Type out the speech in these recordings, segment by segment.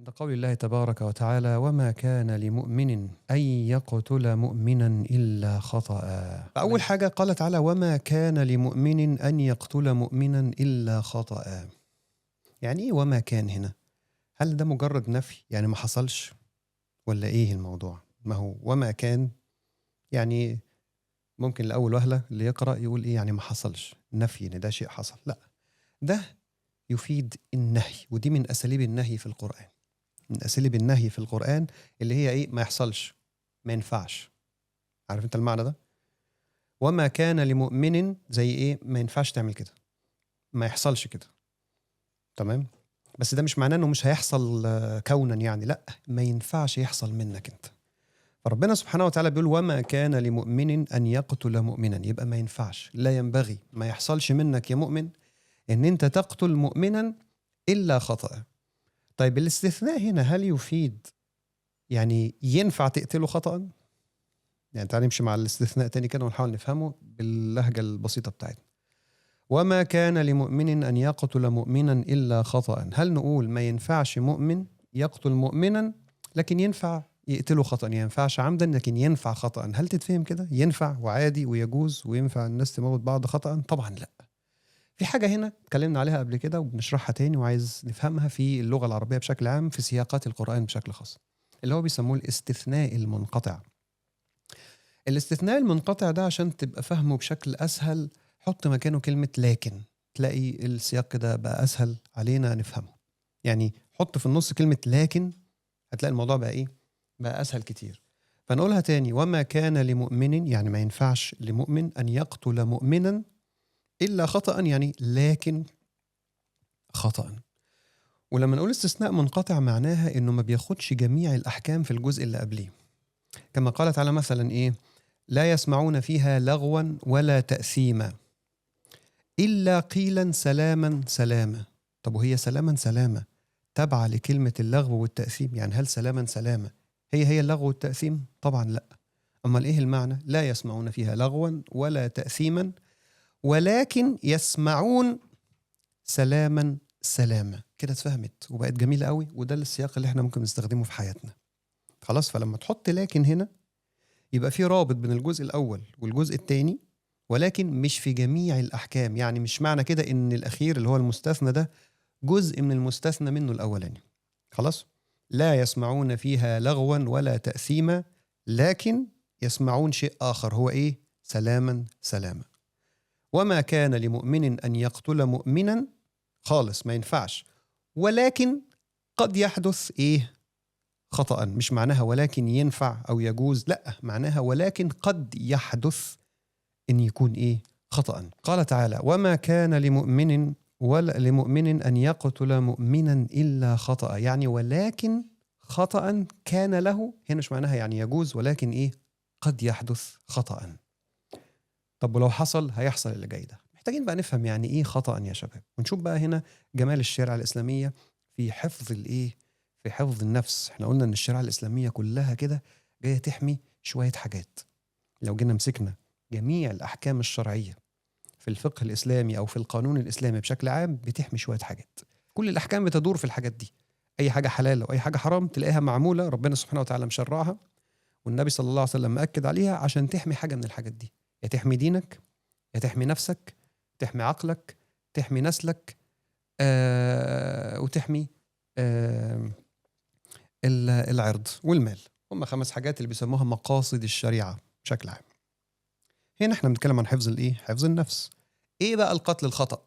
عند قول الله تبارك وتعالى: وما كان لمؤمن أن يقتل مؤمنا إلا خطأ. فأول حاجة قال تعالى: وما كان لمؤمن أن يقتل مؤمنا إلا خطأ. يعني إيه وما كان هنا؟ هل ده مجرد نفي يعني ما حصلش، ولا إيه الموضوع؟ ما هو وما كان يعني ممكن لأول وهلة اللي يقرأ يقول إيه يعني ما حصلش، نفي إن ده شيء حصل. لا، ده يفيد النهي، ودي من أساليب النهي في القرآن. من أساليب النهي في القرآن اللي هي إيه؟ ما يحصلش، ما ينفعش. عارف أنت المعنى ده؟ وما كان لمؤمن زي إيه؟ ما ينفعش تعمل كده، ما يحصلش كده. تمام؟ بس ده مش معناه إنه مش هيحصل كونا، يعني لأ، ما ينفعش يحصل منك أنت. فربنا سبحانه وتعالى بيقول: وما كان لمؤمن أن يقتل مؤمنا. يبقى ما ينفعش، لا ينبغي، ما يحصلش منك يا مؤمن إن أنت تقتل مؤمنا إلا خطأ. طيب الاستثناء هنا هل يفيد يعني ينفع تقتله خطأ؟ يعني تعالى نمشي مع الاستثناء تاني كده ونحاول نفهمه باللهجة البسيطة بتاعتنا. وما كان لمؤمن أن يقتل مؤمنا إلا خطأ. هل نقول ما ينفعش مؤمن يقتل مؤمنا لكن ينفع يقتله خطأ؟ يعني ينفعش عمدا لكن ينفع خطأ. هل تتفهم كده؟ ينفع وعادي ويجوز وينفع الناس تموت بعض خطأ؟ طبعا لا. في حاجة هنا اتكلمنا عليها قبل كده وبنشرحها تاني وعايز نفهمها في اللغة العربية بشكل عام في سياقات القرآن بشكل خاص، اللي هو بيسموه الاستثناء المنقطع. الاستثناء المنقطع ده عشان تبقى فهمه بشكل أسهل حط مكانه كلمة لكن، تلاقي السياق كده بقى أسهل علينا نفهمه. يعني حط في النص كلمة لكن، هتلاقي الموضوع بقى إيه؟ بقى أسهل كتير. فنقولها تاني: وما كان لمؤمن، يعني ما ينفعش لمؤمن أن يقتل مؤمنا إلا خطأ، يعني لكن خطأ. ولما نقول استثناء منقطع معناها إنه ما بياخدش جميع الأحكام في الجزء اللي قبليه. كما قال تعالى مثلا إيه؟ لا يسمعون فيها لغوا ولا تأثيما إلا قيلا سلاما سلاما. طب وهي سلاما سلاما تابعة لكلمة اللغو والتأثيم؟ يعني هل سلاما سلاما هي اللغو والتأثيم؟ طبعا لا. أمال إيه المعنى؟ لا يسمعون فيها لغوا ولا تأثيما ولكن يسمعون سلاما سلاما. كده اتفهمت وبقت جميلة قوي، وده السياق اللي احنا ممكن نستخدمه في حياتنا. خلاص، فلما تحط لكن هنا يبقى في رابط بين الجزء الأول والجزء الثاني، ولكن مش في جميع الأحكام. يعني مش معنى كده إن الأخير اللي هو المستثنى ده جزء من المستثنى منه الأولاني. خلاص؟ لا يسمعون فيها لغوا ولا تأثيما لكن يسمعون شيء آخر، هو إيه؟ سلاما سلاما. وما كان لمؤمن أن يقتل مؤمنا خالص، ما ينفعش، ولكن قد يحدث إيه؟ خطأ. مش معناها ولكن ينفع أو يجوز، لا، معناها ولكن قد يحدث إن يكون إيه؟ خطأ. قال تعالى: وما كان لمؤمن ولا لمؤمن أن يقتل مؤمنا إلا خطأ. يعني ولكن خطأ كان له، هنا مش معناها يعني يجوز، ولكن إيه؟ قد يحدث خطأ. طب ولو حصل هيحصل اللي جاي ده. محتاجين بقى نفهم يعني إيه خطأ يا شباب، ونشوف بقى هنا جمال الشريعة الإسلامية في حفظ الإيه؟ في حفظ النفس. احنا قلنا إن الشريعة الإسلامية كلها كده جاية تحمي شوية حاجات. لو جينا مسكنا جميع الأحكام الشرعية في الفقه الإسلامي أو في القانون الإسلامي بشكل عام بتحمي شوية حاجات. كل الأحكام بتدور في الحاجات دي. أي حاجة حلال أو أي حاجة حرام تلاقيها معمولة، ربنا سبحانه وتعالى مشرعها والنبي صلى الله عليه وسلم مأكد عليها عشان تحمي حاجة من الحاجات دي. يا تحمي دينك، يا تحمي نفسك، تحمي عقلك، تحمي نسلك، وتحمي العرض والمال. هم 5 حاجات اللي بيسموها مقاصد الشريعة بشكل عام. هنا احنا بنتكلم عن حفظ الايه؟ حفظ النفس. ايه بقى القتل الخطأ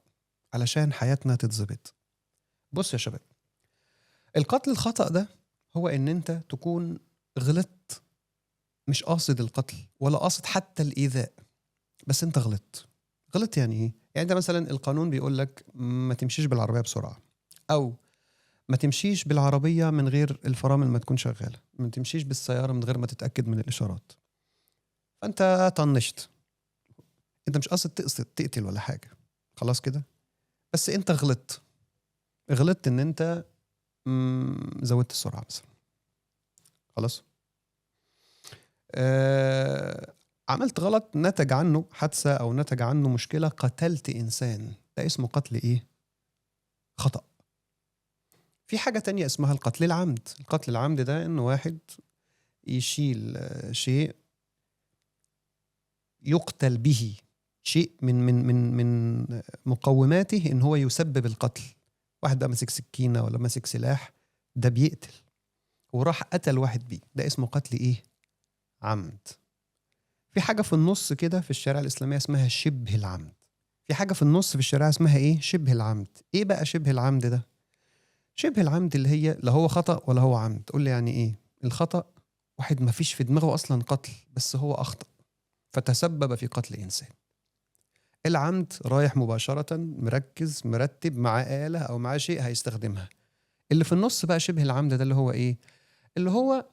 علشان حياتنا تتظبط؟ بص يا شباب، القتل الخطأ ده هو ان انت تكون غلطت، مش قاصد القتل ولا قاصد حتى الإيذاء، بس انت غلطت. غلط يعني ايه؟ يعني انت مثلا القانون بيقول لك ما تمشيش بالعربية بسرعة، او ما تمشيش بالعربية من غير الفرامل ما تكون شغالة، ما تمشيش بالسيارة من غير ما تتأكد من الإشارات. فانت طنشت، انت مش قاصد تقتل ولا حاجة، خلاص كده، بس انت غلطت ان انت زودت السرعة مثلا. خلاص، عملت غلط نتج عنه حادثة او نتج عنه مشكلة، قتلت انسان، ده اسمه قتل ايه؟ خطأ. في حاجة تانية اسمها القتل العمد. القتل العمد ده إن واحد يشيل شيء يقتل به، شيء من مقوماته إن هو يسبب القتل. واحد بقى ماسك سكينة ولا ماسك سلاح، ده بيقتل وراح قتل واحد بيه، ده اسمه قتل إيه؟ عمد. في حاجة في النص كده في الشريعة الإسلامية اسمها شبه العمد. في حاجة في النص في الشريعة اسمها إيه؟ شبه العمد. إيه بقى شبه العمد ده؟ شبه العمد اللي هي لا هو خطأ ولا هو عمد. قول لي يعني إيه؟ الخطأ واحد ما فيش في دماغه أصلا قتل، بس هو أخطأ فتسبب في قتل إنسان. العمد رايح مباشرة مركز مرتب مع آلة أو مع شيء هيستخدمها. اللي في النص بقى شبه العمد ده اللي هو إيه؟ اللي هو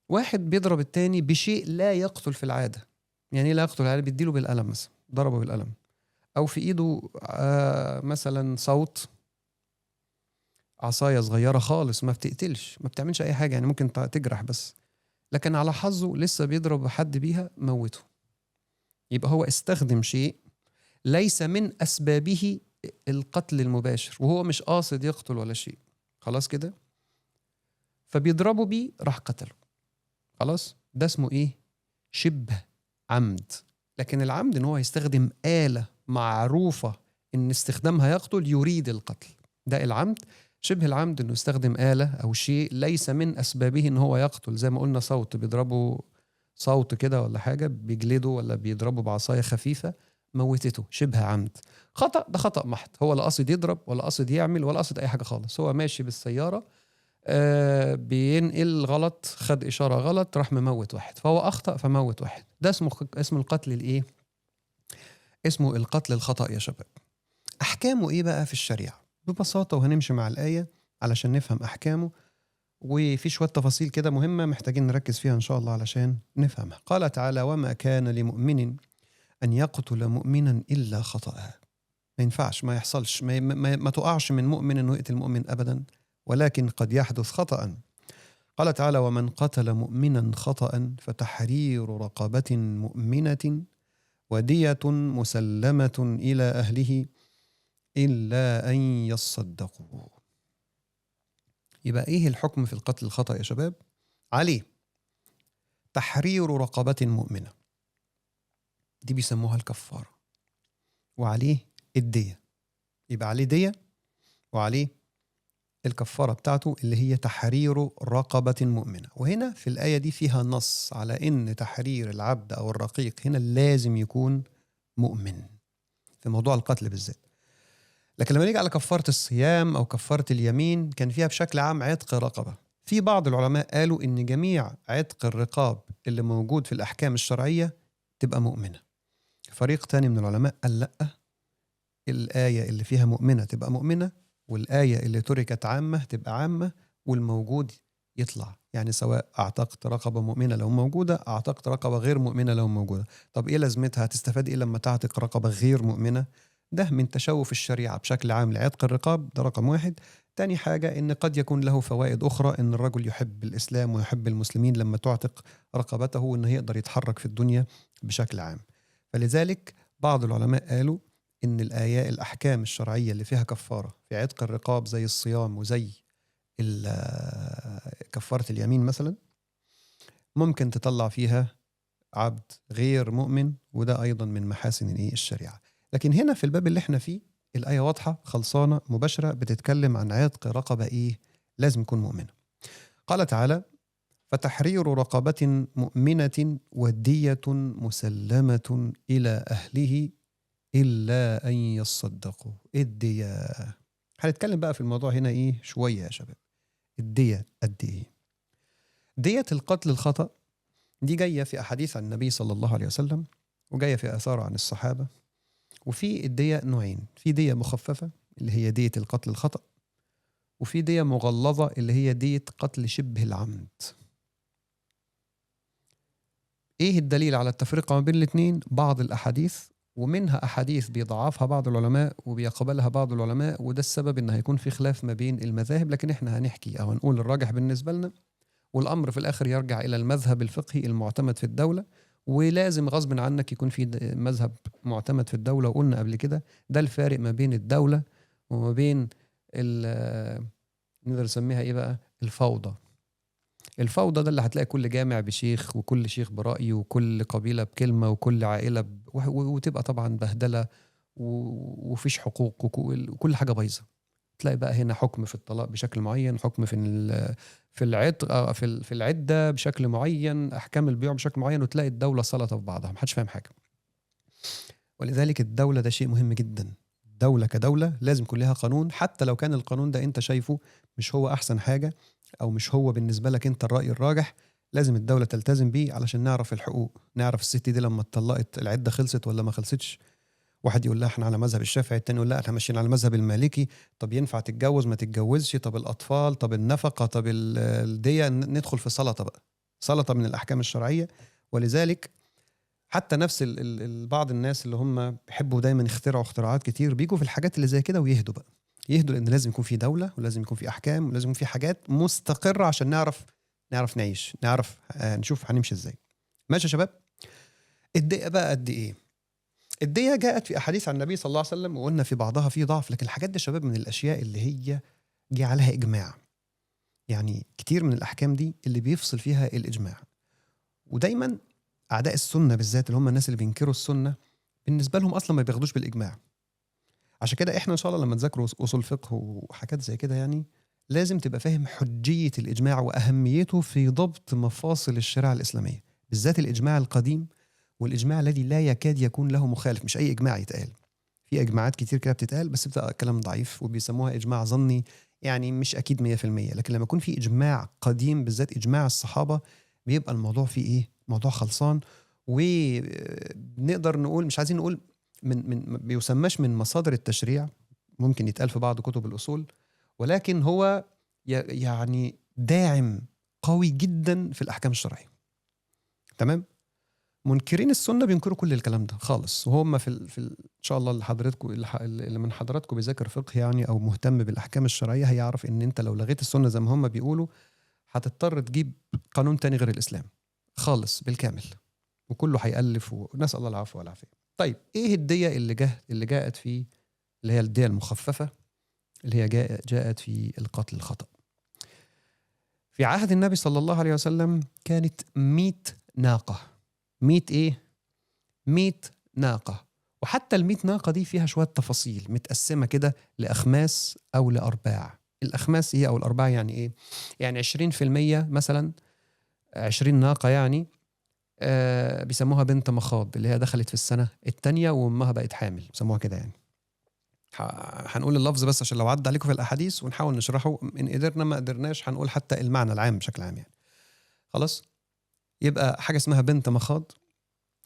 واحد بيضرب التاني بشيء لا يقتل في العادة. يعني لا يقتل العادة، بيديله بالقلم مثلا، ضربه بالقلم، أو في إيده مثلا صوت عصاية صغيرة خالص ما بتقتلش، ما بتعملش أي حاجة، يعني ممكن تجرح بس، لكن على حظه لسه بيضرب حد بيها موته. يبقى هو استخدم شيء ليس من أسبابه القتل المباشر، وهو مش قاصد يقتل ولا شيء، خلاص كده، فبيضربه بيه راح قتله. خلاص، ده اسمه إيه؟ شبه عمد. لكن العمد إن هو يستخدم آلة معروفة إن استخدامها يقتل يريد القتل، ده العمد. شبه العمد إنه يستخدم آلة أو شيء ليس من أسبابه إن هو يقتل، زي ما قلنا صوت بيضربه صوت كده ولا حاجة بيجلده، ولا بيضربه بعصاية خفيفة موتته، شبه عمد. خطأ، ده خطأ محض، هو لا قصد يضرب ولا قصد يعمل ولا قصد أي حاجة خالص، هو ماشي بالسيارة بينقل غلط، خد إشارة غلط، راح مموت واحد، فهو أخطأ فموت واحد. ده اسمه القتل الإيه؟ اسمه القتل الخطأ يا شباب. أحكامه إيه بقى في الشريعة؟ ببساطة، وهنمشي مع الآية علشان نفهم أحكامه، وفي شوية تفاصيل كده مهمة محتاجين نركز فيها إن شاء الله علشان نفهمها. قال تعالى: وما كان لمؤمن أن يقتل مؤمنا إلا خطأ. ما ينفعش، ما يحصلش، ما تقعش من مؤمن أنه يقتل مؤمن أبدا، ولكن قد يحدث خطأ. قال تعالى: ومن قتل مؤمنا خطأ فتحرير رقبة مؤمنة ودية مسلمة إلى أهله إلا أن يصدقوا. يبقى إيه الحكم في القتل الخطأ يا شباب؟ عليه تحرير رقبة مؤمنة، دي بيسموها الكفارة، وعليه الدية. يبقى عليه دية وعليه الكفارة بتاعته اللي هي تحرير رقبة مؤمنة. وهنا في الآية دي فيها نص على إن تحرير العبد أو الرقيق هنا لازم يكون مؤمن في موضوع القتل بالذات. لكن لما نيجي على كفارة الصيام أو كفارة اليمين كان فيها بشكل عام عتق رقبة. في بعض العلماء قالوا إن جميع عتق الرقاب اللي موجود في الأحكام الشرعية تبقى مؤمنة. فريق تاني من العلماء قال لأ، الآية اللي فيها مؤمنة تبقى مؤمنة، والآية اللي تركت عامة تبقى عامة، والموجود يطلع. يعني سواء أعتقت رقبة مؤمنة لو موجودة، أعتقت رقبة غير مؤمنة لو موجودة. طب إيه لازمتها؟ هتستفاد إيه لما تعتق رقبة غير مؤمنة؟ ده من تشوف الشريعة بشكل عام لعتق الرقاب، ده رقم واحد. تاني حاجة إن قد يكون له فوائد أخرى، إن الرجل يحب الإسلام ويحب المسلمين لما تعتق رقبته، وإنه يقدر يتحرك في الدنيا بشكل عام. فلذلك بعض العلماء قالوا إن الأحكام الشرعية اللي فيها كفارة في عتق الرقاب زي الصيام وزي كفارة اليمين مثلا، ممكن تطلع فيها عبد غير مؤمن، وده أيضا من محاسن الشريعة. لكن هنا في الباب اللي احنا فيه الآية واضحة خلصانة مباشرة، بتتكلم عن عتق رقبة لازم يكون مؤمنة. قال تعالى: فتحرير رقبة مؤمنة ودية مسلمة إلى أهله إلا أن يصدقوا. الدية هنتكلم بقى في الموضوع هنا شوية يا شباب. الدية قد إيه؟ دية القتل الخطأ دي جاية في أحاديث عن النبي صلى الله عليه وسلم، وجاية في آثار عن الصحابة. وفي الدية نوعين: في دية مخففة اللي هي دية القتل الخطأ، وفي دية مغلظة اللي هي دية قتل شبه العمد. إيه الدليل على التفرقة ما بين الاثنين؟ بعض الأحاديث، ومنها أحاديث بيضعفها بعض العلماء وبيقبلها بعض العلماء، وده السبب إن هيكون في خلاف ما بين المذاهب. لكن إحنا هنحكي أو هنقول الراجح بالنسبة لنا، والأمر في الآخر يرجع إلى المذهب الفقهي المعتمد في الدولة. ولازم غصب عنك يكون في مذهب معتمد في الدولة. وقلنا قبل كده ده الفارق ما بين الدولة وما بين نقدر نسميها ايه بقى؟ الفوضى. الفوضى ده اللي هتلاقي كل جامع بشيخ، وكل شيخ برأيه، وكل قبيلة بكلمة، وكل عائلة وتبقى طبعا بهدلة، وفيش حقوق، وكل حاجة بايظة. تلاقي بقى هنا حكم في الطلاق بشكل معين، حكم في العتق، في العدة بشكل معين، أحكام البيوع بشكل معين، وتلاقي الدولة سلطة في بعضها، محدش فاهم حاجة. ولذلك الدولة ده شيء مهم جدا. الدولة كدولة لازم يكون لها قانون، حتى لو كان القانون ده انت شايفه مش هو احسن حاجة، او مش هو بالنسبة لك انت الرأي الراجح، لازم الدولة تلتزم بيه علشان نعرف الحقوق، نعرف الست دي لما اتطلقت العدة خلصت ولا ما خلصتش. واحد يقول لها احنا على مذهب الشافعي، التاني يقول لا احنا ماشيين على المذهب المالكي. طب ينفع تتجوز ما تتجوزش؟ طب الأطفال، طب النفقة، طب الدية، ندخل في سلطة بقى، سلطة من الأحكام الشرعية. ولذلك حتى نفس بعض الناس اللي هم بيحبوا دايما يخترعوا اختراعات كتير، بيجوا في الحاجات اللي زي كده ويهدوا بقى، يهدوا، لان لازم يكون في دولة، ولازم يكون في احكام، ولازم يكون في حاجات مستقرة عشان نعرف نعيش، نعرف نشوف هنمشي ازاي. ماشي يا شباب؟ الدقة بقى قد ايه؟ الدقة جاءت في احاديث عن النبي صلى الله عليه وسلم، وقلنا في بعضها في ضعف، لكن الحاجات دي يا شباب من الاشياء اللي هي جه عليها اجماع. يعني كتير من الاحكام دي اللي بيفصل فيها الاجماع. ودايما اعداء السنه بالذات، اللي هم الناس اللي بينكروا السنه، بالنسبه لهم اصلا ما بياخدوش بالاجماع. عشان كده احنا ان شاء الله لما نذاكروا اصول فقه وحاجات زي كده، يعني لازم تبقى فاهم حجيه الاجماع واهميته في ضبط مفاصل الشريعه الاسلاميه، بالذات الاجماع القديم، والاجماع الذي لا يكاد يكون له مخالف. مش اي اجماع يتقال، في اجماعات كتير كده بتتقال بس بتبقى كلام ضعيف، وبيسموها اجماع ظني، يعني مش اكيد 100%. لكن لما يكون في اجماع قديم، بالذات اجماع الصحابه، بيبقى الموضوع فيه ايه؟ موضوع خلصان. ونقدر نقول، مش عايزين نقول من بيسماش من مصادر التشريع، ممكن يتقال في بعض كتب الاصول، ولكن هو يعني داعم قوي جدا في الاحكام الشرعيه. تمام. منكرين السنه بينكروا كل الكلام ده خالص، وهم ان شاء الله اللي حضراتكم، اللي من حضراتكم بيذاكر فقه يعني او مهتم بالاحكام الشرعيه، هيعرف ان انت لو لغيت السنه زي ما هم بيقولوا، هتضطر تجيب قانون تاني غير الاسلام خالص بالكامل، وكله هيألف، ونسأل الله العفو والعافيه. طيب ايه الدية اللي جاءت في، اللي هي الدية المخففة، اللي هي جاءت في القتل الخطأ؟ في عهد النبي صلى الله عليه وسلم كانت 100 ناقة. 100 ايه؟ 100 ناقة. وحتى ال100 ناقة دي فيها شوية تفاصيل متقسمة كده لأخماس أو لأرباع. الأخماس هي أو الأرباع يعني إيه؟ يعني 20% مثلا، 20 ناقة يعني بيسموها بنت مخاض، اللي هي دخلت في السنة التانية وأمها بقت حامل، بيسموها كده يعني. هنقول اللفظ بس عشان لو عدى عليكم في الأحاديث، ونحاول نشرحه إن قدرنا، ما قدرناش هنقول حتى المعنى العام بشكل عام يعني. خلاص. يبقى حاجة اسمها بنت مخاض،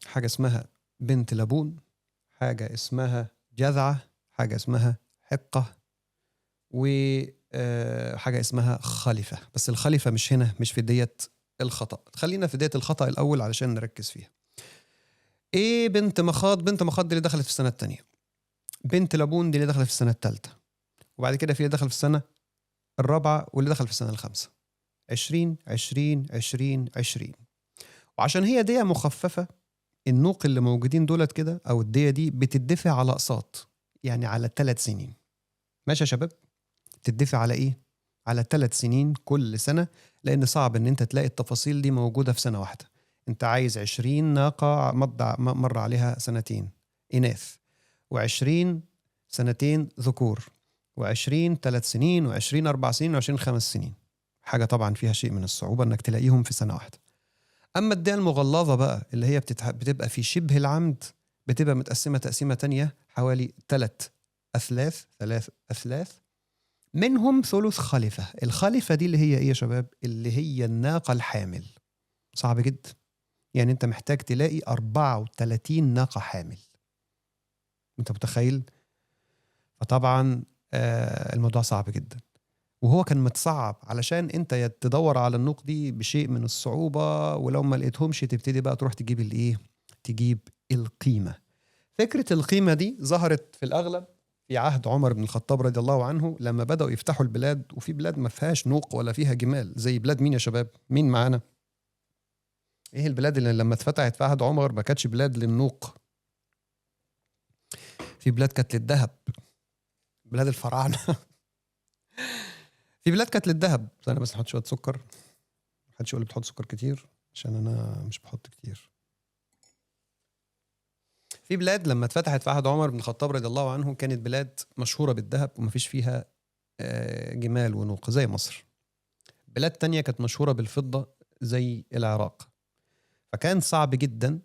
حاجة اسمها بنت لبون، حاجة اسمها جذعة، حاجة اسمها حقة، وحاجة اسمها خلفة. بس الخلفة مش هنا، مش في دية الخطأ، خلينا في دية الخطأ الأول علشان نركز فيها. ايه بنت مخاض؟ بنت مخاض دي اللي دخلت في السنة التانية. بنت لبون دي اللي دخلت في السنة التالتة. وبعد كده في اللي دخل في السنة الرابعة، واللي دخل في السنة الخامسة. 20 20 20 20. وعشان هي دية مخففة، النوق اللي موجودين دولت كده، او الدية دي بتدفع على اقساط، يعني على 3 سنين. ماشي يا شباب؟ تدفع على ايه؟ على 3 سنين كل سنة، لان صعب ان انت تلاقي التفاصيل دي موجودة في سنة واحدة. انت عايز 20 ناقة مر عليها سنتين إناث، و20 سنتين ذكور، و20 3 سنين، و20 4 سنين، و20 5 سنين. حاجة طبعا فيها شيء من الصعوبة انك تلاقيهم في سنة واحدة. اما الدية المغلظة بقى، اللي هي بتبقى في شبه العمد، بتبقى متقسمة تقسيمة تانية، حوالي 3 أثلاث، منهم ثلث خلفة. الخلفة دي اللي هي ايه يا شباب؟ اللي هي الناقة الحامل. صعب جدا، يعني انت محتاج تلاقي 34 ناقة حامل. انت متخيل؟ فطبعا الموضوع صعب جدا، وهو كان متصعب علشان انت تدور على النوق دي بشيء من الصعوبة، ولو ما لقيتهمش تبتدي بقى تروح تجيب الايه؟ تجيب القيمة. فكرة القيمة دي ظهرت في الأغلب في عهد عمر بن الخطاب رضي الله عنه، لما بدأوا يفتحوا البلاد، وفي بلاد ما فيهاش نوق ولا فيها جمال. زي بلاد مين يا شباب؟ مين معانا؟ ايه البلاد اللي لما اتفتحت في عهد عمر ما كانتش بلاد للنوق؟ في بلاد كانت للذهب، بلاد الفراعنة. في بلاد كانت للذهب. انا بس احط شويه سكر، محدش يقول لي بتحط سكر كتير عشان انا مش بحط كتير. في بلاد لما اتفتحت في عهد عمر بن الخطاب رضي الله عنه كانت بلاد مشهوره بالذهب ومفيش فيها جمال ونوق زي مصر. بلاد تانية كانت مشهوره بالفضه زي العراق. فكان صعب جدا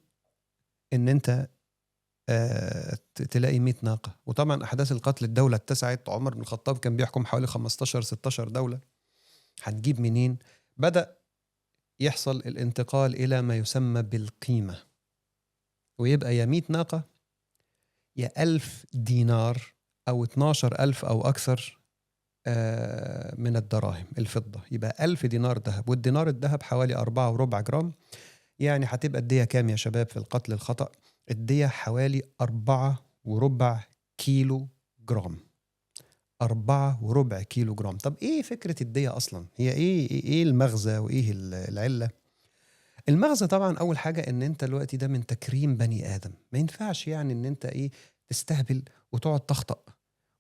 ان انت تلاقي 100 ناقه. وطبعا احداث القتل الدوله اتسعت، عمر بن الخطاب كان بيحكم حوالي 15 16 دوله. هتجيب منين؟ بدأ يحصل الانتقال إلى ما يسمى بالقيمة، ويبقى يا 100 ناقة يا 1000 دينار أو 12,000 أو أكثر من الدراهم الفضة. يبقى 1000 دينار ذهب، والدينار الذهب حوالي 4.25 جرام. يعني هتبقى الدية كام يا شباب في القتل الخطأ؟ الدية حوالي 4.25 كيلو جرام. 4.25 كيلو جرام. طب إيه فكرة الدية أصلا؟ هي إيه المغزى وإيه العلة؟ المغزى طبعا اول حاجه ان انت دلوقتي ده من تكريم بني ادم. ما ينفعش يعني ان انت تستهبل وتقعد تخطأ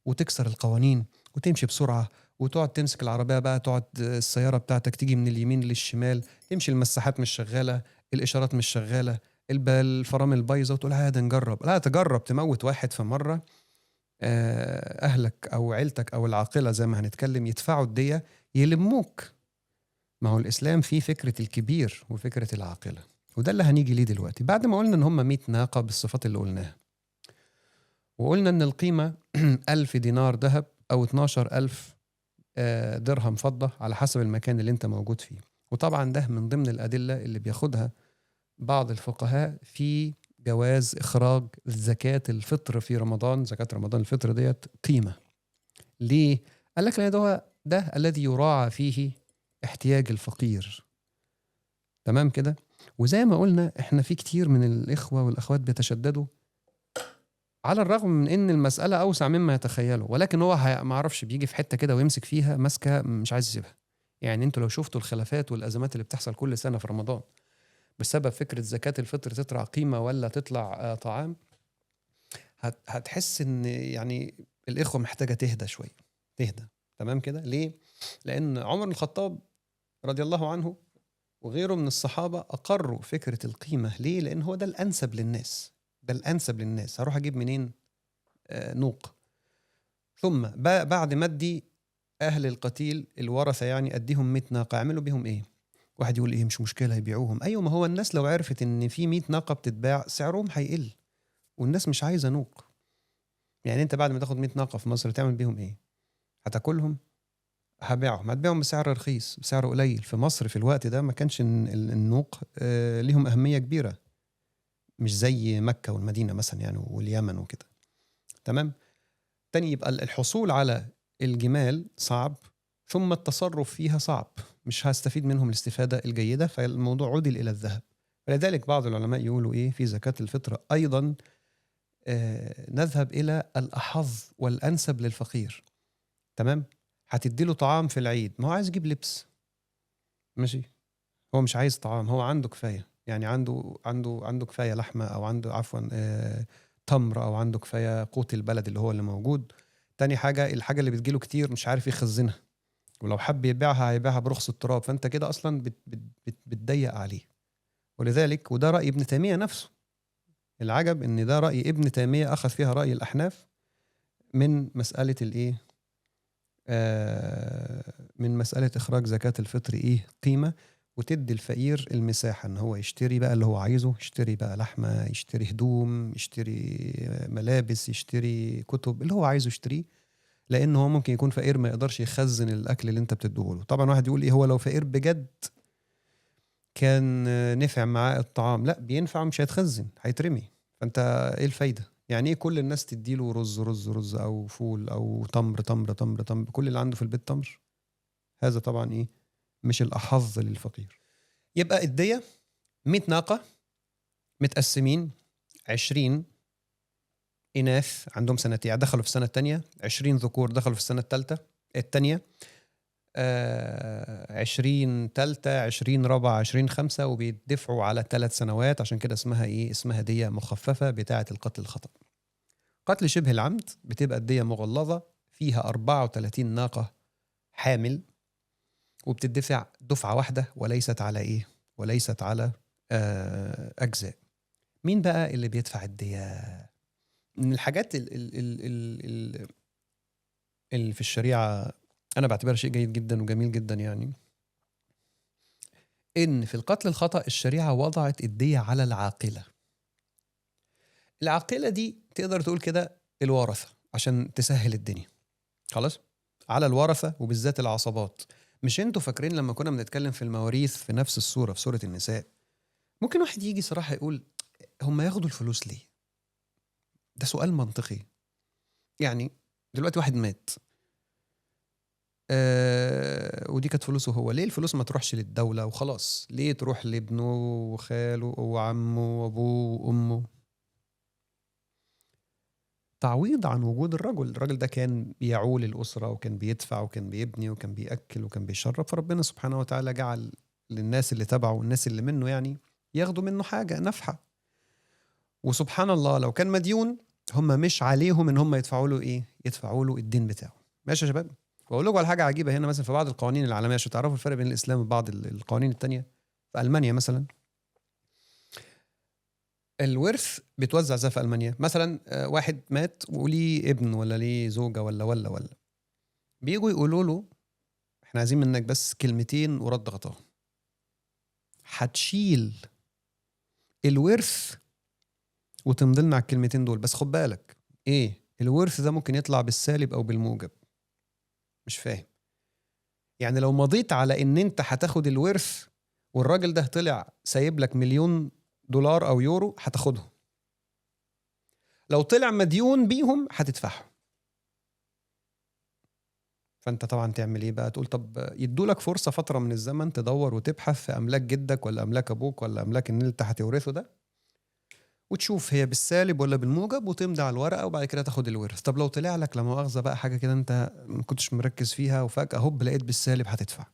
وتكسر القوانين وتمشي بسرعه وتقعد تمسك العربيه بقى، تقعد السياره بتاعتك تيجي من اليمين للشمال، تمشي المساحات مش شغاله، الاشارات مش شغاله، الفرامل بايظه، وتقول هذا نجرب. لا، تجرب تموت واحد في مره، اهلك او عيلتك او العاقله زي ما هنتكلم يدفعوا الديه يلموك. ما هو الإسلام فيه فكرة الكبير وفكرة العاقلة، وده اللي هنيجي ليه دلوقتي. بعد ما قلنا إن هم 100 ناقة بالصفات اللي قلناها، وقلنا إن القيمة 1000 دينار ذهب أو 12,000 درهم فضة على حسب المكان اللي أنت موجود فيه. وطبعا ده من ضمن الأدلة اللي بياخدها بعض الفقهاء في جواز إخراج زكاة الفطر في رمضان. زكاة رمضان الفطر ديت قيمة. ليه؟ قال لك لأن ده الذي يراعى فيه احتياج الفقير. تمام كده. وزي ما قلنا احنا في كتير من الإخوة والأخوات بيتشددوا، على الرغم من ان المسألة أوسع مما يتخيلوا، ولكن هو ما عرفش بيجي في حتة كده ويمسك فيها مسكة مش عايز يسيبها. يعني انتوا لو شفتوا الخلافات والأزمات اللي بتحصل كل سنة في رمضان بسبب فكرة زكاة الفطر تطلع قيمة ولا تطلع طعام، هتحس ان يعني الإخوة محتاجة تهدى شوية، تهدى. تمام كده. ليه؟ لأن عمر بن الخطاب رضي الله عنه وغيره من الصحابة أقروا فكرة القيمة. ليه؟ لأن هو ده الأنسب للناس. ده الأنسب للناس. هروح أجيب منين نوق؟ ثم بعد ما أدي أهل القتيل الورثة يعني أديهم 100 ناقة، أعملوا بيهم إيه؟ واحد يقول إيه مش مشكلة يبيعوهم. أيوة، ما هو الناس لو عرفت إن في 100 ناقة بتتباع سعرهم هيقل، والناس مش عايزة نوق. يعني أنت بعد ما تاخد 100 ناقة في مصر تعمل بيهم إيه؟ هتاكلهم؟ هبيعهم. هتبيعهم بسعر رخيص، بسعر قليل. في مصر في الوقت ده ما كانش النوق ليهم أهمية كبيرة، مش زي مكة والمدينة مثلا يعني واليمن وكده. تمام. تاني يبقى الحصول على الجمال صعب، ثم التصرف فيها صعب، مش هستفيد منهم الاستفادة الجيدة، فالموضوع عدل إلى الذهب. ولذلك بعض العلماء يقولوا إيه في زكاة الفطرة أيضا نذهب إلى الأحظ والأنسب للفقير. تمام. هتديله طعام في العيد، ما هو عايز يجيب لبس، ماشي، هو مش عايز طعام، هو عنده كفاية. يعني عنده كفاية لحمة، أو عنده عفوا تمر، أو عنده كفاية قوت البلد اللي موجود. تاني حاجة الحاجة اللي بتجيله كتير مش عارف يخزنها، ولو حب يبيعها هيبيعها برخص التراب، فأنت كده أصلا بتضيق عليه. ولذلك وده رأي ابن تيمية نفسه. العجب إن ده رأي ابن تيمية أخذ فيها رأي الأحناف من مسألة الإيه من مسألة إخراج زكاة الفطر قيمة، وتدي الفقير المساحة ان هو يشتري بقى اللي هو عايزه، يشتري بقى لحمة، يشتري هدوم، يشتري ملابس، يشتري كتب، اللي هو عايزه يشتريه. لانه هو ممكن يكون فقير ما يقدرش يخزن الاكل اللي انت بتديهوله. طبعا واحد يقول هو لو فقير بجد كان نفع معاه الطعام. لا، بينفع مش هيتخزن، هيترمي. فانت ايه الفايدة؟ يعني ايه كل الناس تديله رز رز رز او فول او تمر تمر تمر تمر، كل اللي عنده في البيت تمر؟ هذا طبعا مش الأحظ للفقير. يبقى الدية 100 ناقة متقسمين 20 إناث عندهم سنتين دخلوا في السنة الثانية، 20 ذكور دخلوا في السنة الثانية 20 ثالثة، 20 رابعة، 20 خمسة، وبيدفعوا على 3 سنوات. عشان كده اسمها دية مخففة بتاعة القتل الخطأ. قتل شبه العمد بتبقى الدية مغلظة، فيها 34 ناقة حامل وبتدفع دفعة واحدة وليست على إيه؟ وليست على أجزاء. مين بقى اللي بيدفع الدية؟ من الحاجات اللي في الشريعة أنا بعتبرها شيء جيد جدا وجميل جدا، يعني إن في القتل الخطأ الشريعة وضعت الدية على العاقلة. العاقلة دي تقدر تقول كده الورثة، عشان تسهل الدنيا. خلاص، على الورثة وبالذات العصبات. مش انتوا فاكرين لما كنا بنتكلم في المواريث في نفس السورة في سورة النساء، ممكن واحد يجي صراحة يقول هم ياخدوا الفلوس ليه؟ ده سؤال منطقي. يعني دلوقتي واحد مات، ودي كانت فلوسه هو، ليه الفلوس ما تروحش للدولة وخلاص؟ ليه تروح لابنه وخاله وعمه وابوه وامه؟ تعويض عن وجود الرجل ده كان بيعول الأسرة وكان بيدفع وكان بيبني وكان بيأكل وكان بيشرب، فربنا سبحانه وتعالى جعل للناس اللي تبعه والناس اللي منه يعني ياخدوا منه حاجة نفحة. وسبحان الله لو كان مديون هم مش عليهم ان هم يدفعوا له ايه؟ يدفعوا له الدين بتاعه. ماشي يا شباب؟ واقول لكم على حاجة عجيبة هنا، مثلا في بعض القوانين العالمية عشان تعرفوا الفرق بين الإسلام وبعض القوانين التانية. في ألمانيا مثلا الورث بيتوزع زي في ألمانيا، مثلا واحد مات وليه ابن ولا ليه زوجة ولا بيجوا يقولوا له احنا عايزين منك بس كلمتين ورد غطاهم، هتشيل الورث وتمضي لنا على الكلمتين دول، بس خد بالك ايه؟ الورث ده ممكن يطلع بالسالب او بالموجب. مش فاهم يعني لو مضيت على ان انت هتاخد الورث والراجل ده طلع سايب لك $1,000,000 او يورو هتاخدهم، لو طلع مديون بيهم هتدفعهم. فانت طبعا تعمل ايه بقى؟ تقول طب يدولك فرصة فترة من الزمن تدور وتبحث في املاك جدك ولا املاك ابوك ولا املاك اللي انت هتورثه ده، وتشوف هي بالسالب ولا بالموجب وتمضي على الورقة وبعد كده تاخد الورث. طب لو طلع لك لا مؤاخذة بقى حاجة كده انت ما كنتش مركز فيها وفجأة هوب لقيت بالسالب، هتدفع.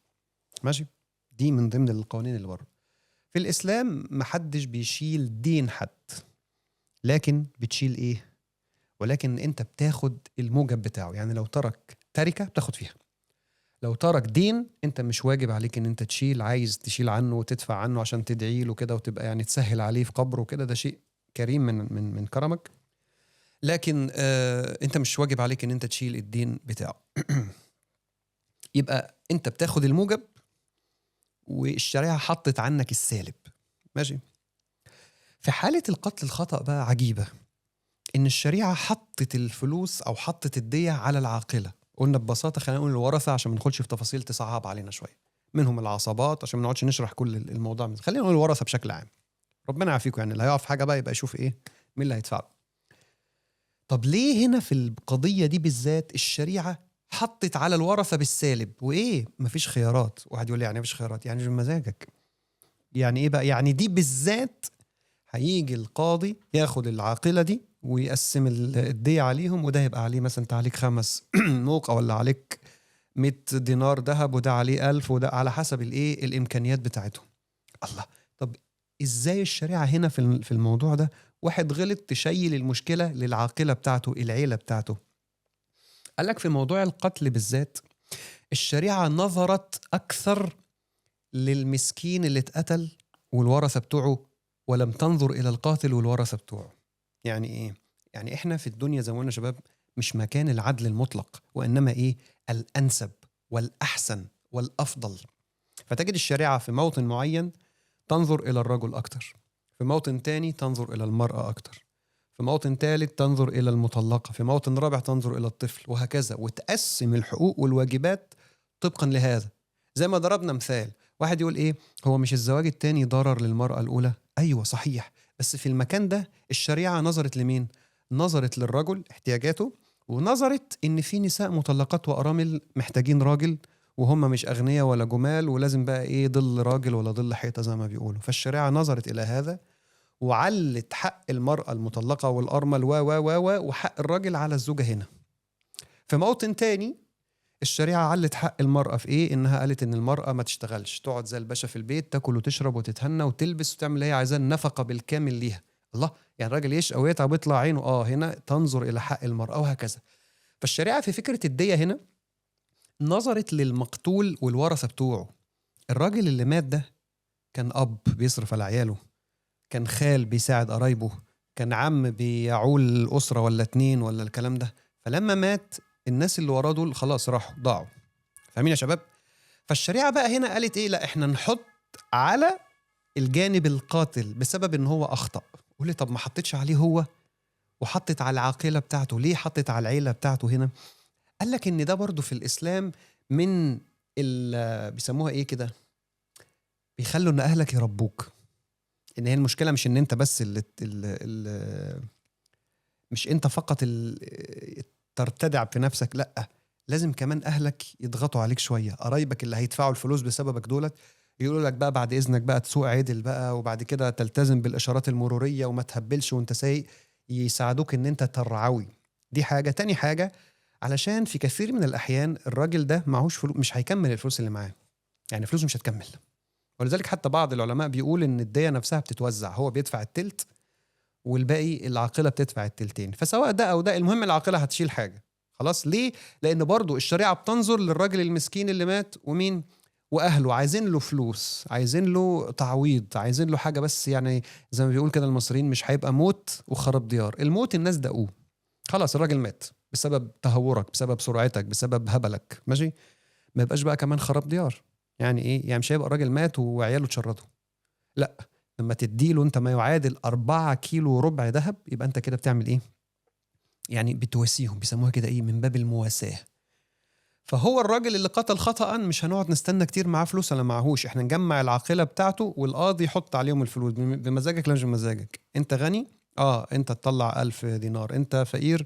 ماشي؟ دي من ضمن القوانين اللي بره. في الاسلام محدش بيشيل دين حد، لكن بتشيل ايه؟ ولكن انت بتاخد الموجب بتاعه. يعني لو ترك تركة بتاخد فيها، لو ترك دين انت مش واجب عليك ان انت تشيل، عايز تشيل عنه وتدفع عنه عشان تدعي له كده وتبقى يعني تسهل عليه في قبره كده، ده شيء كريم من كرمك، لكن انت مش واجب عليك ان انت تشيل الدين بتاعه. يبقى انت بتاخد الموجب والشريعة حطت عنك السالب. ماشي؟ في حالة القتل الخطأ بقى عجيبة، ان الشريعة حطت الفلوس او حطت الدية على العاقلة. قلنا ببساطة خلينا نقول الورثة عشان ما ندخلش في تفاصيل تصعب علينا شوية، منهم العصبات عشان ما نقعدش نشرح كل الموضوع، خلينا نقول الورثة بشكل عام. ربنا يعافيكم، يعني اللي هيقف حاجة بقى يبقى يشوف ايه مين اللي هيدفعه. طب ليه هنا في القضية دي بالذات الشريعة حطت على الورثة بالسالب؟ وايه مفيش خيارات؟ واحد يقول لي يعني مفيش خيارات، يعني مش بمزاجك. يعني ايه بقى؟ يعني دي بالذات هيجي القاضي ياخد العاقلة دي ويقسم الدية عليهم، وده يبقى عليه مثلا انت عليك 5 نوقة ولا عليك 100 دينار ذهب وده عليه 1000 وده على حسب الايه الامكانيات بتاعتهم. الله، طب ازاي الشريعة هنا في الموضوع ده واحد غلط تشيل المشكلة للعاقلة بتاعته العيلة بتاعته؟ قالك في موضوع القتل بالذات الشريعة نظرت أكثر للمسكين اللي اتقتل والورثة بتوعه، ولم تنظر إلى القاتل والورثة بتوعه. يعني إيه؟ يعني إحنا في الدنيا زي ما قلنا شباب مش مكان العدل المطلق، وإنما إيه؟ الأنسب والأحسن والأفضل. فتجد الشريعة في موطن معين تنظر إلى الرجل أكتر، في موطن تاني تنظر إلى المرأة أكتر، في موطن ثالث تنظر إلى المطلقة، في موطن رابع تنظر إلى الطفل، وهكذا، وتقسم الحقوق والواجبات طبقا لهذا. زي ما ضربنا مثال، واحد يقول إيه؟ هو مش الزواج التاني ضرر للمرأة الأولى؟ أيوة صحيح، بس في المكان ده الشريعة نظرت لمين؟ نظرت للرجل احتياجاته، ونظرت إن في نساء مطلقات وأرامل محتاجين راجل وهم مش أغنياء ولا جمال، ولازم بقى إيه ظل راجل ولا ظل حيطة زي ما بيقولوا. فالشريعة نظرت إلى هذا وعلت حق المرأة المطلقة والأرمل وحق الراجل على الزوجة هنا. في موطن تاني الشريعة علت حق المرأة في إيه؟ إنها قالت إن المرأة ما تشتغلش، تقعد زي الباشا في البيت، تاكل وتشرب وتتهنى وتلبس وتعمل اللي هي عايزاه، النفقة بالكامل ليها. الله، يعني الراجل يشقى ويتعب ويطلع عينه، هنا تنظر إلى حق المرأة، وهكذا. فالشريعة في فكرة الدية هنا نظرت للمقتول والورثة بتوعه. الراجل اللي مات ده كان أب بيصرف على عياله، كان خال بيساعد قرايبه، كان عم بيعول الأسرة ولا 2 ولا الكلام ده. فلما مات الناس اللي وراه دول خلاص راحوا ضاعوا. فاهمين يا شباب؟ فالشريعة بقى هنا قالت إيه؟ لا إحنا نحط على الجانب القاتل بسبب إن هو أخطأ. قولي طب ما حطيتش عليه هو وحطت على العاقلة بتاعته، ليه حطت على العيلة بتاعته هنا؟ قال لك إن ده برضو في الإسلام من بيسموها إيه كده، بيخلوا إن أهلك يربوك. إن هي المشكلة مش إن أنت بس مش أنت فقط ترتدع في نفسك، لأ لازم كمان أهلك يضغطوا عليك شوية. قرايبك اللي هيدفعوا الفلوس بسببك دولت يقولوا لك بقى بعد إذنك بقى تسوق عدل بقى، وبعد كده تلتزم بالإشارات المرورية وما تهبلش وانت سايق، يساعدوك إن أنت ترعوي. دي حاجة. تاني حاجة، علشان في كثير من الأحيان الراجل ده معهوش فلوس، مش هيكمل الفلوس اللي معاه، يعني فلوسه مش هتكمل. ولذلك حتى بعض العلماء بيقول إن الدية نفسها بتتوزع، هو بيدفع التلت والباقي العاقلة بتدفع التلتين. فسواء ده أو ده المهم العاقلة هتشيل حاجة. خلاص ليه؟ لأن برضو الشريعة بتنظر للراجل المسكين اللي مات ومين وأهله، عايزين له فلوس، عايزين له تعويض، عايزين له حاجة. بس يعني زي ما بيقول كده المصريين مش هيبقى موت وخراب ديار. الموت الناس دقوه، خلاص الراجل مات بسبب تهورك، بسبب سرعتك، بسبب هبلك، ماشي؟ ما يبقاش بقى كمان خراب ديار. يعني ايه؟ يعني مش هيبقى الراجل مات وعياله اتشردوا، لا. لما تديله انت ما يعادل 4 كيلو وربع ذهب، يبقى انت كده بتعمل ايه؟ يعني بتواسيهم، بيسموها كده ايه، من باب المواساة. فهو الراجل اللي قتل خطأ مش هنقعد نستنى كتير معاه فلوس ولا معهوش، احنا نجمع العاقلة بتاعته والقاضي يحط عليهم الفلوس بمزاجك لا مش بمزاجك. انت غني، انت تطلع 1000 دينار، انت فقير،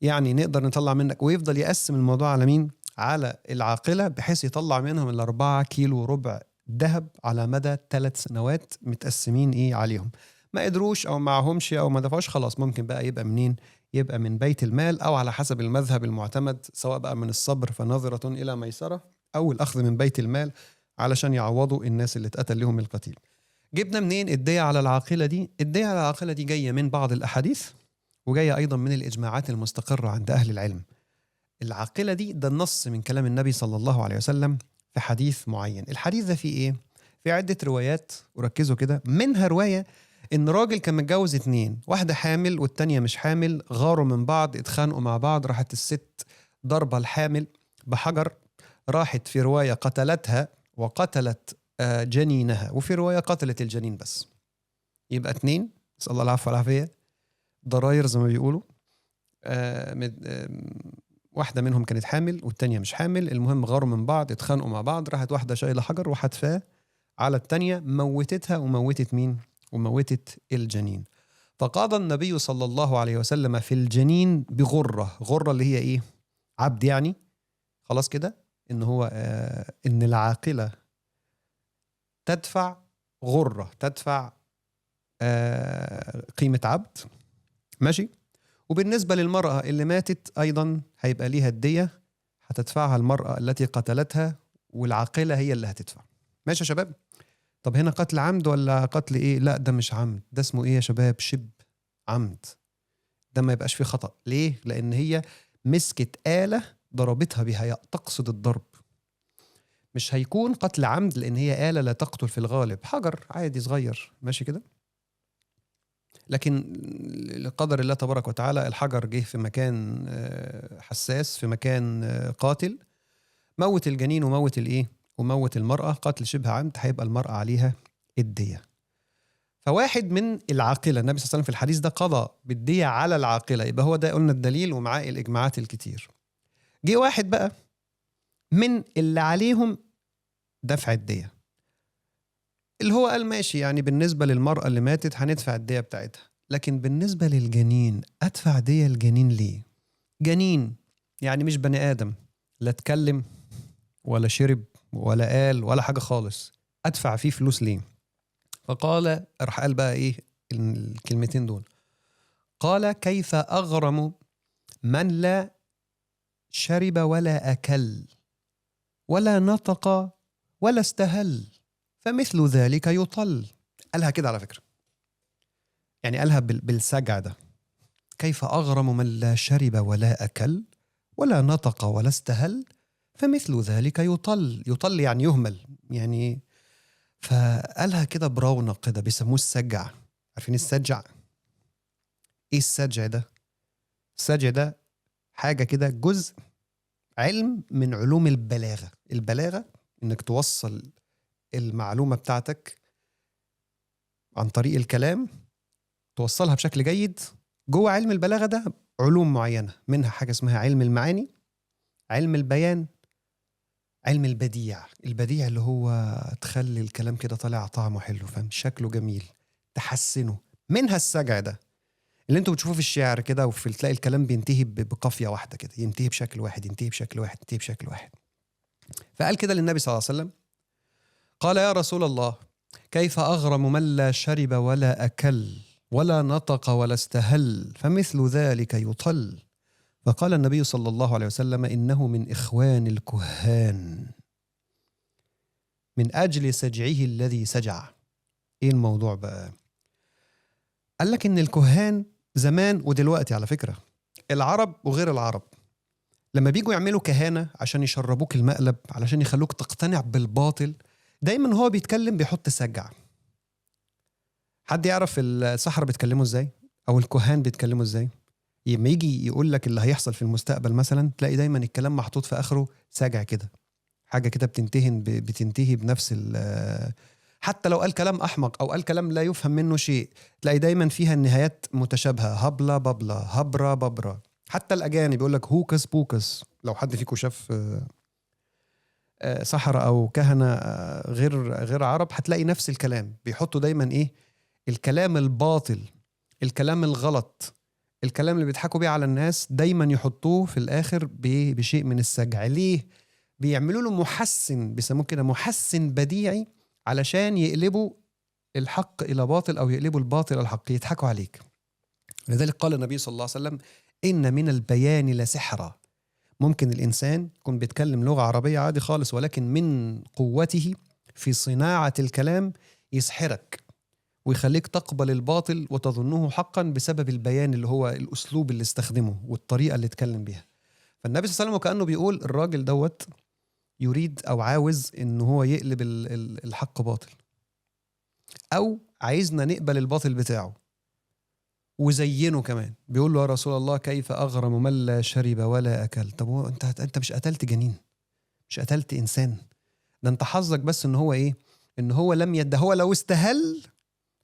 يعني نقدر نطلع منك. ويفضل يقسم الموضوع على مين؟ على العاقلة، بحيث يطلع منهم 4 كيلو وربع ذهب على مدى 3 سنوات متقسمين ايه عليهم. ما قدروش او معهمش او ما دفعوش، خلاص ممكن بقى يبقى منين؟ يبقى من بيت المال، او على حسب المذهب المعتمد، سواء بقى من الصبر فنظرة الى ميسرة، او الاخذ من بيت المال علشان يعوضوا الناس اللي اتقتل لهم القتيل. جبنا منين الدية على العاقلة دي؟ الدية على العاقلة دي جاية من بعض الأحاديث، وجاية أيضا من الإجماعات المستقرة عند أهل العلم. العاقلة دي ده النص من كلام النبي صلى الله عليه وسلم في حديث معين. الحديث ده فيه إيه؟ في عدة روايات، وركزوا كده. منها رواية إن راجل كان متجوز 2، واحدة حامل والتانية مش حامل، غاروا من بعض، اتخانقوا مع بعض، راحت الست ضربة الحامل بحجر، راحت في رواية قتلتها وقتلت جنينها، وفي رواية قتلت الجنين بس. يبقى 2، نسأل الله العفو والعافية، ضراير زي ما بيقولوا. واحدة منهم كانت حامل والتانية مش حامل، المهم غاروا من بعض، اتخانقوا مع بعض، راحت واحدة شايلة حجر وحتفاه على التانية، موتتها وموتت مين؟ وموتت الجنين. فقضى النبي صلى الله عليه وسلم في الجنين بغرة. غرة اللي هي ايه؟ عبد يعني. خلاص كده ان هو ان العاقلة تدفع غرة، تدفع قيمة عبد، ماشي؟ وبالنسبة للمرأة اللي ماتت أيضا هيبقى ليها الدية، هتدفعها المرأة التي قتلتها، والعاقلة هي اللي هتدفع. ماشي يا شباب؟ طب هنا قتل عمد ولا قتل إيه؟ لا ده مش عمد، ده اسمه إيه يا شباب؟ شبه عمد. ده ما يبقاش فيه خطأ. ليه؟ لأن هي مسكت آلة ضربتها بها، تقصد الضرب. مش هيكون قتل عمد لأن هي آلة لا تقتل في الغالب، حجر عادي صغير، ماشي كده؟ لكن لقدر الله تبارك وتعالى الحجر جه في مكان حساس، في مكان قاتل، موت الجنين وموت الايه وموت المرأة. قتل شبه عمد، هيبقى المرأة عليها الدية. فواحد من العاقلة، النبي صلى الله عليه وسلم في الحديث ده قضى بالدية على العاقلة، يبقى هو ده قلنا الدليل ومعاه الإجماعات الكتير. جه واحد بقى من اللي عليهم دفع الدية، اللي هو قال ماشي، يعني بالنسبة للمرأة اللي ماتت هندفع الدية بتاعتها، لكن بالنسبة للجنين أدفع دية الجنين ليه؟ جنين يعني مش بني آدم، لا اتكلم ولا شرب ولا قال ولا حاجة خالص، أدفع فيه فلوس ليه؟ فقال، راح قال بقى إيه الكلمتين دول؟ قال كيف أغرم من لا شرب ولا أكل ولا نطق ولا استهل، فمثل ذلك يطل. قالها كده على فكرة، يعني قالها بالسجع ده. كيف أغرم من لا شرب ولا أكل ولا نطق ولا استهل، فمثل ذلك يطل يعني يهمل يعني. فقالها كده برونق كده، بيسموه السجع. عارفين السجع؟ ايه السجع ده؟ السجع ده حاجة كده، جزء علم من علوم البلاغة. البلاغة انك توصل المعلومة بتاعتك عن طريق الكلام، توصلها بشكل جيد. جوه علم البلاغة ده علوم معينة، منها حاجة اسمها علم المعاني، علم البيان، علم البديع. البديع اللي هو تخلي الكلام كده طالع طعمه حلو، فاهم، شكله جميل، تحسنه. منها السجع ده اللي انتوا بتشوفوه في الشعر كده، وفي تلاقي الكلام بينتهي بقافية واحدة كده، ينتهي بشكل واحد، ينتهي بشكل واحد، ينتهي بشكل واحد. فقال كده للنبي صلى الله عليه وسلم، قال يا رسول الله كيف أغرم من لا شرب ولا أكل ولا نطق ولا استهل فمثل ذلك يطل. فقال النبي صلى الله عليه وسلم إنه من إخوان الكهان من أجل سجعه الذي سجع. إيه الموضوع بقى؟ قال لك إن الكهان زمان ودلوقتي على فكرة، العرب وغير العرب، لما بيجوا يعملوا كهانة عشان يشربوك المقلب، علشان يخلوك تقتنع بالباطل، دايما هو بيتكلم بيحط سجع. حد يعرف السحرة بيتكلموا ازاي؟ او الكهان بيتكلموا ازاي؟ لما يجي يقول لك اللي هيحصل في المستقبل مثلا، تلاقي دايما الكلام محطوط في اخره سجع كده، حاجة كده بتنتهي بنفس حتى لو قال كلام احمق او قال كلام لا يفهم منه شيء، تلاقي دايما فيها النهايات متشابهة، هبلة ببلة، هبرة ببرة. حتى الاجانب بيقول لك هوكس بوكس. لو حد فيكم شاف سحرة او كهنة غير عرب، هتلاقي نفس الكلام بيحطوا دايما ايه؟ الكلام الباطل، الكلام الغلط، الكلام اللي بيضحكوا بيه على الناس، دايما يحطوه في الآخر بشيء من السجع. ليه؟ بيعملوا له محسن، بيسموه كده محسن بديعي، علشان يقلبوا الحق إلى باطل أو يقلبوا الباطل إلى الحق، يضحكوا عليك. لذلك قال النبي صلى الله عليه وسلم إن من البيان لسحرا. ممكن الإنسان يكون بيتكلم لغة عربية عادي خالص، ولكن من قوته في صناعة الكلام يسحرك ويخليك تقبل الباطل وتظنه حقا بسبب البيان اللي هو الأسلوب اللي استخدمه والطريقة اللي اتكلم بيها. فالنبي صلى الله عليه وسلم وكأنه بيقول الراجل دوت يريد أو عاوز إنه هو يقلب الحق باطل، أو عايزنا نقبل الباطل بتاعه وزينه كمان. بيقول له يا رسول الله كيف أغرم من لا شرب ولا أكل. طب هو أنت مش قتلت جنين، مش قتلت إنسان، ده أنت حظك بس إن هو إيه؟ إن هو لم يد، هو لو استهل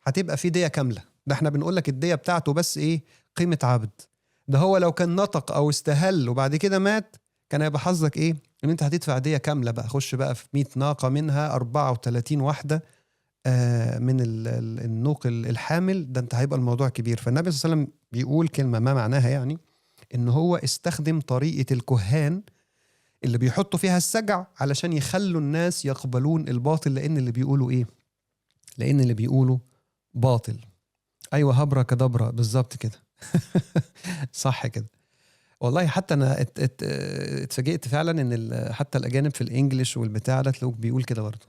هتبقى في دية كاملة. ده احنا بنقول لك الدية بتاعته بس ايه؟ قيمة عبد. ده هو لو كان نطق او استهل وبعد كده مات، كان هيبقى حظك ايه؟ ان انت هتدفع دية كاملة بقى. خش بقى في 100 ناقة، منها 34 واحدة من النوق الحامل. ده انت هيبقى الموضوع كبير. فالنبي صلى الله عليه وسلم بيقول كلمة ما معناها يعني ان هو استخدم طريقة الكهان اللي بيحطوا فيها السجع علشان يخلوا الناس يقبلون الباطل، لان اللي بيقولوا ايه؟ لان اللي بيقولوا باطل. ايوه، هبره كدبره، بالظبط كده. صح كده. والله حتى انا اتفاجئت فعلا ان حتى الاجانب في الانجليش والبتاع ده تلاقوه بيقول كده برضه،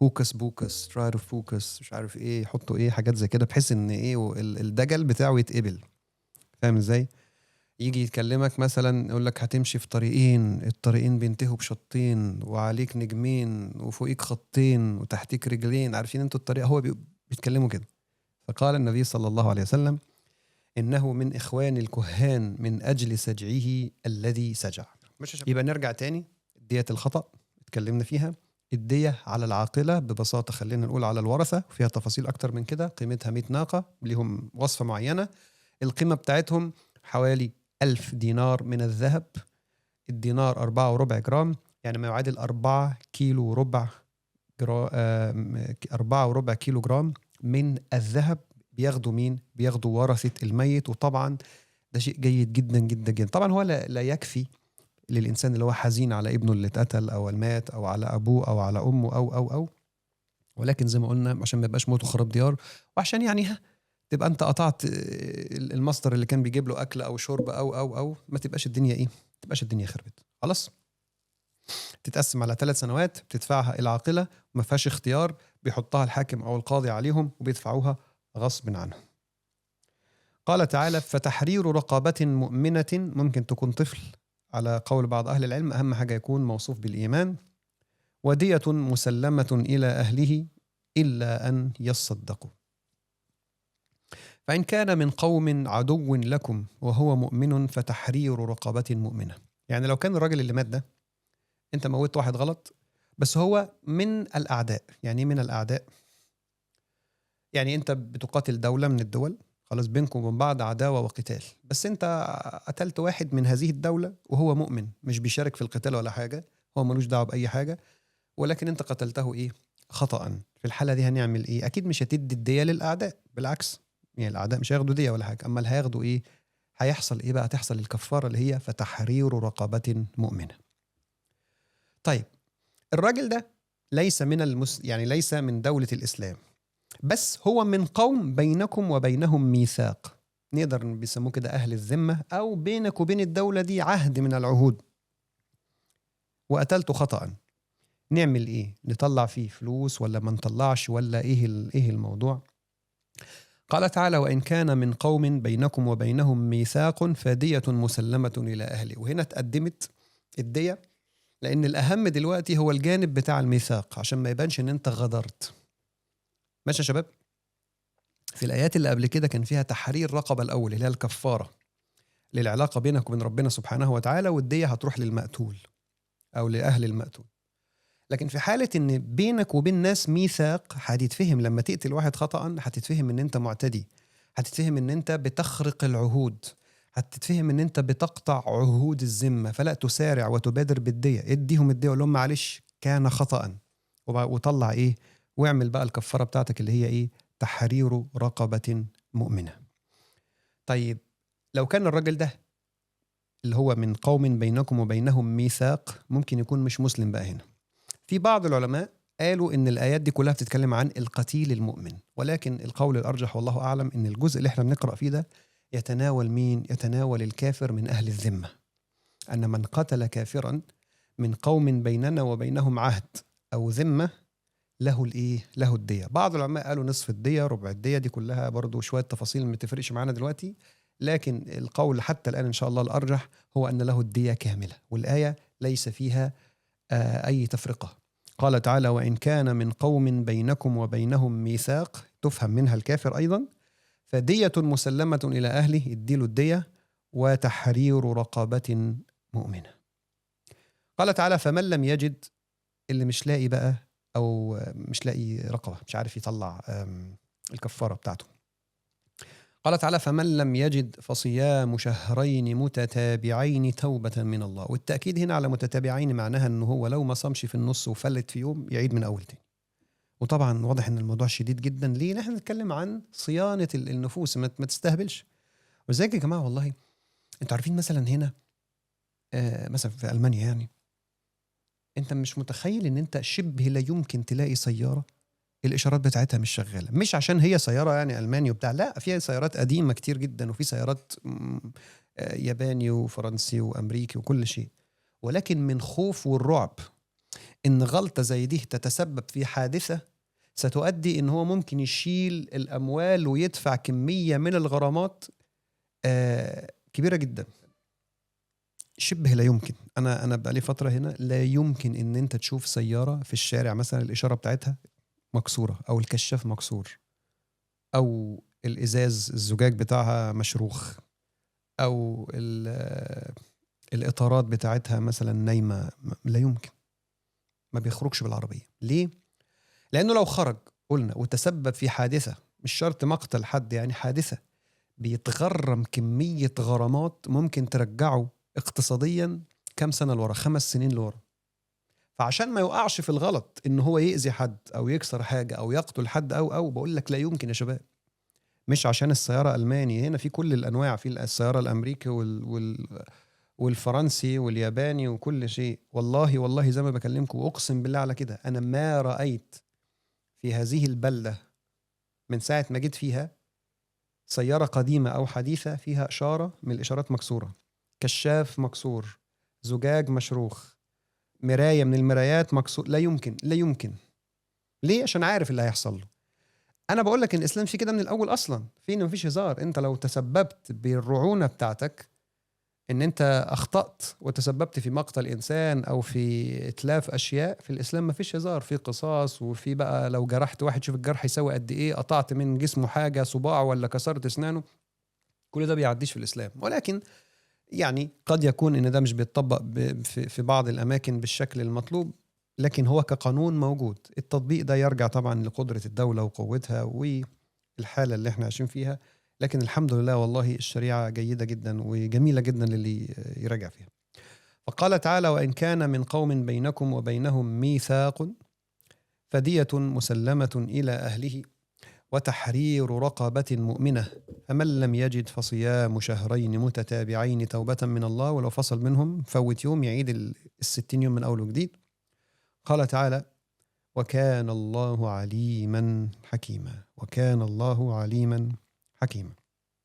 هوكس بوكس، تراي فوكس، مش عارف ايه، يحطوا ايه حاجات زي كده بحيث ان ايه الدجل بتاعه يتقبل. فاهم ازاي؟ يجي يكلمك مثلا يقول لك هتمشي في طريقين، الطريقين بينتهوا بشطين، وعليك نجمين، وفوقيك خطين، وتحتيك رجلين. عارفين انتوا الطريقه؟ هو بيتكلموا كده. فقال النبي صلى الله عليه وسلم إنه من إخوان الكهان من أجل سجعه الذي سجع. يبقى نرجع تاني، دية الخطأ اتكلمنا فيها، الدية على العاقلة ببساطة خلينا نقول على الورثة، فيها تفاصيل أكتر من كده. قيمتها 100 ناقة لهم وصفة معينة، القيمة بتاعتهم حوالي 1000 دينار من الذهب. الدينار 4.25 جرام، يعني ما يعادل 4 كيلو وربع 4.25 كيلو جرام من الذهب. بياخدوا مين؟ بياخدوا ورثة الميت. وطبعا ده شيء جيد جدا جدا جدا. طبعا هو لا يكفي للإنسان اللي هو حزين على ابنه اللي اتقتل أو المات أو على أبوه أو على أمه أو ولكن زي ما قلنا عشان ما يبقاش موت وخراب ديار، وعشان يعني تبقى أنت قطعت المصدر اللي كان بيجيب له أكل أو شرب أو ما تبقاش الدنيا إيه؟ ما تبقاش الدنيا خربت. خلاص، تتقسم على 3 سنوات بتدفعها العاقلة، وما فيهاش اختيار، بيحطها الحاكم أو القاضي عليهم وبيدفعوها غصب عنهم. قال تعالى فتحرير رقبة مؤمنة، ممكن تكون طفل على قول بعض أهل العلم أهم حاجة يكون موصوف بالإيمان. ودية مسلمة إلى أهله إلا أن يصدقوا. فإن كان من قوم عدو لكم وهو مؤمن فتحرير رقبة مؤمنة. يعني لو كان الراجل اللي مات ده أنت موت واحد غلط بس هو من الأعداء. يعني من الأعداء يعني أنت بتقاتل دولة من الدول، خلاص بينكم وبين بعض عداوة وقتال، بس أنت قتلت واحد من هذه الدولة وهو مؤمن مش بيشارك في القتال ولا حاجة، هو ملوش دعوة بأي حاجة، ولكن أنت قتلته إيه؟ خطأ. في الحالة دي هنعمل إيه؟ أكيد مش هتدي الدية للأعداء، بالعكس يعني الأعداء مش هياخدوا دية ولا حاجة، أما اللي هياخدوا إيه؟ هيحصل إيه بقى؟ تحصل الكفارة اللي هي فتحرير رقبة مؤمنة. طيب الراجل ده ليس من يعني ليس من دولة الإسلام، بس هو من قوم بينكم وبينهم ميثاق، نقدر بيسموه كده أهل الذمة، أو بينك وبين الدولة دي عهد من العهود، وقتلته خطأ. نعمل إيه؟ نطلع فيه فلوس ولا ما نطلعش ولا إيه الموضوع؟ قال تعالى: وإن كان من قوم بينكم وبينهم ميثاق فدية مسلمة إلى أهله. وهنا تقدمت الدية لأن الأهم دلوقتي هو الجانب بتاع الميثاق عشان ما يبانش إن أنت غدرت. ماشي يا شباب؟ في الآيات اللي قبل كده كان فيها تحرير رقبة الأول اللي هي الكفارة للعلاقة بينك وبين ربنا سبحانه وتعالى، والدية هتروح للمقتول أو لأهل المقتول. لكن في حالة إن بينك وبين ناس ميثاق هتتفهم لما تقتل واحد خطأ، هتتفهم إن أنت معتدي، هتتفهم إن أنت بتخرق العهود، هتتفهم إن أنت بتقطع عهود الذمة، فلا تسارع وتبادر بالدية. اديهم الدية وقول لهم معلش كان خطأ، وطلع إيه واعمل بقى الكفارة بتاعتك اللي هي إيه؟ تحرير رقبة مؤمنة. طيب لو كان الراجل ده اللي هو من قوم بينكم وبينهم ميثاق ممكن يكون مش مسلم بقى، هنا في بعض العلماء قالوا إن الآيات دي كلها بتتكلم عن القتيل المؤمن، ولكن القول الأرجح والله أعلم إن الجزء اللي احنا بنقرأ فيه ده يتناول مين؟ يتناول الكافر من أهل الذمة، أن من قتل كافرا من قوم بيننا وبينهم عهد أو ذمة له الإيه؟ له الدية. بعض العلماء قالوا نصف الدية، ربع الدية، دي كلها برضو شوية تفاصيل ما تفرقش معانا دلوقتي، لكن القول حتى الآن إن شاء الله الأرجح هو أن له الدية كاملة، والآية ليس فيها أي تفرقة. قال تعالى: وإن كان من قوم بينكم وبينهم ميثاق، تفهم منها الكافر أيضا، فدية مسلمة إلى أهله، اديله الدية، وتحرير رقبة مؤمنة. قال تعالى: فمن لم يجد، اللي مش لاقي بقى أو مش لاقي رقبة، مش عارف يطلع الكفارة بتاعته. قال تعالى: فمن لم يجد فصيام شهرين متتابعين توبة من الله. والتأكيد هنا على متتابعين معناها أنه هو لو ما صامش في النص وفلت في يوم يعيد من أول تاني. وطبعا واضح أن الموضوع شديد جدا. ليه؟ نحن نتكلم عن صيانة النفوس، ما تستهبلش. وزيك يا جماعة والله انتوا عارفين مثلا هنا مثلا في ألمانيا، يعني انت مش متخيل ان انت شبه لا يمكن تلاقي سيارة الإشارات بتاعتها مش شغالة. مش عشان هي سيارة يعني ألماني وبتاع، لا، فيها سيارات قديمة كتير جدا، وفي سيارات ياباني وفرنسي وأمريكي وكل شيء، ولكن من خوف والرعب إن غلطة زي دي تتسبب في حادثة ستؤدي إن هو ممكن يشيل الأموال ويدفع كمية من الغرامات كبيرة جدا. شبه لا يمكن. أنا بقالي فترة هنا لا يمكن إن أنت تشوف سيارة في الشارع مثلا الإشارة بتاعتها مكسورة، أو الكشاف مكسور، أو الإزاز الزجاج بتاعها مشروخ، أو الإطارات بتاعتها مثلا نايمة. لا يمكن، ما بيخرجش بالعربية. ليه؟ لأنه لو خرج قلنا وتسبب في حادثة، مش شرط مقتل حد، يعني حادثة، بيتغرم كمية غرامات ممكن ترجعه اقتصاديا كم سنة لورا، 5 سنين لورا. فعشان ما يوقعش في الغلط إن هو يأذي حد أو يكسر حاجة أو يقتل حد أو بقول لك لا يمكن يا شباب. مش عشان السيارة ألماني، هنا في كل الأنواع، في السيارة الأمريكي والفرنسي والياباني وكل شيء. والله زي ما بكلمكم وأقسم بالله على كده، أنا ما رأيت في هذه البلدة من ساعة ما جيت فيها سيارة قديمة أو حديثة فيها إشارة من الإشارات مكسورة، كشاف مكسور، زجاج مشروخ، مراية من المرايات مكسور. لا يمكن، لا يمكن. ليه؟ عشان عارف اللي هيحصل له. أنا بقول لك إن الإسلام فيه كده من الأول أصلا، فيه مفيش هزار. أنت لو تسببت بالرعونة بتاعتك إن أنت أخطأت وتسببت في مقتل إنسان أو في إتلاف أشياء، في الإسلام ما فيش هزار، في قصاص، وفي بقى لو جرحت واحد شوف الجرح يسوي قد إيه، قطعت من جسمه حاجة صباعه ولا كسرت أسنانه، كل ده بيعديش في الإسلام. ولكن يعني قد يكون إن ده مش بيتطبق في بعض الأماكن بالشكل المطلوب، لكن هو كقانون موجود. التطبيق ده يرجع طبعا لقدرة الدولة وقوتها والحالة اللي احنا عايشين فيها، لكن الحمد لله والله الشريعة جيدة جدا وجميلة جدا للي يراجع فيها. فقال تعالى: وإن كان من قوم بينكم وبينهم ميثاق فدية مسلمة إلى أهله وتحرير رقبة مؤمنة فمن لم يجد فصيام شهرين متتابعين توبة من الله، ولو فصل منهم فوت يوم يعيد 60 يوم من أول وجديد. قال تعالى: وكان الله عليما حكيما. وكان الله عليما حكيما.